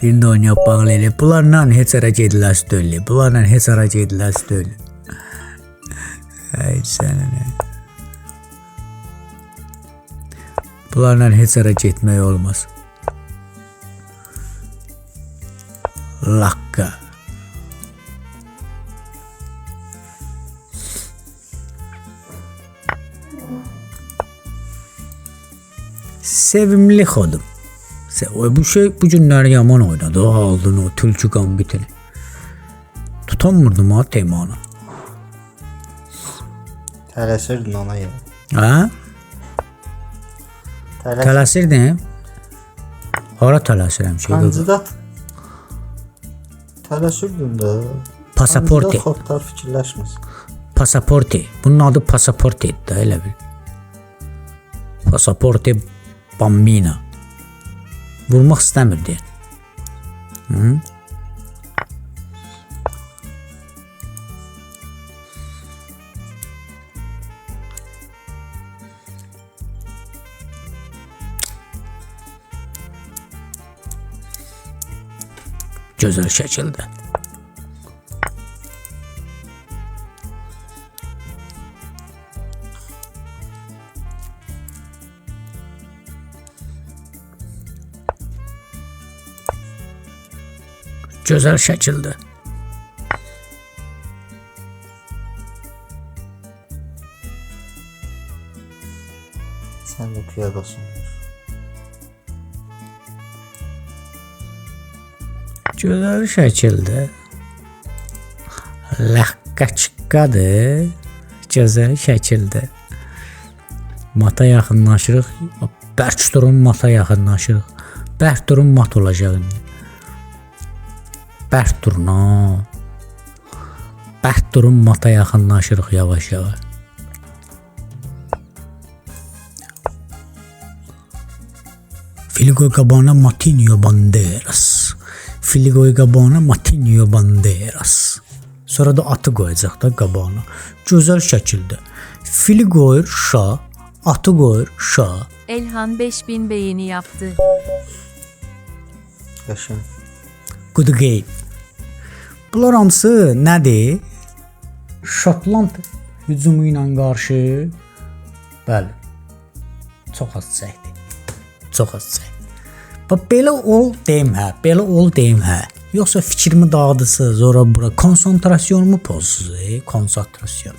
Birində oynayıb bağlı elə. Bunlarla heç ara gediləsi deyil. Bunlarla heç ara gediləsi deyil. Ay sənə. Bunlarla heç ara getmək olmaz. Lakka. Sevimli xodum. Bu şey bu günləri yaman oynadı. Aldın o tülkü qambitini. Tutanmırdım ha temanı. Tələsirdin ona ya. Ha? Tələsirdin? Hara tələsirəm şey? Kandidat tələsirdin də. Pasaporti. Xodlar fikirləşmir. Pasaporti. Bunun adı pasaporti də elə bil. Pasaporti Bambina. Vurmaq istəmirdi. Hı? Gözəl şəkildə. Gözəl şəkildə. Sən də piyadasın. Gözəl şəkildə. Lakkaçkadır. Gözəl şəkildə. Mata yaxınlaşırıq. Bərk durun mata yaxınlaşırıq. Bərk durun mat olacaq indi. Bərk durun ha. Bərk durun mata yaxınlaşırıq yavaş-yavaş. Filigo Gabana Matinho Banderas. Filigo Gabana Matinho Banderas. Sonra da atı qoyacaq da qabağına. Gözəl şəkildə. Fili qoyur şa, atı qoyur şa. Elhan 5000 beğeni yaptı. Yaşam. Good game. Bunlar hamısı nədir? Şotland hücumu ilə qarşı bəli. Çox az çəkdi. Çox az çəkdi. Bax belə ol deyim hə, belə ol deyim hə. Yoxsa fikrimi dağıdırsınız, sonra bura konsantrasyonumu pozursunuz, konsantrasyon.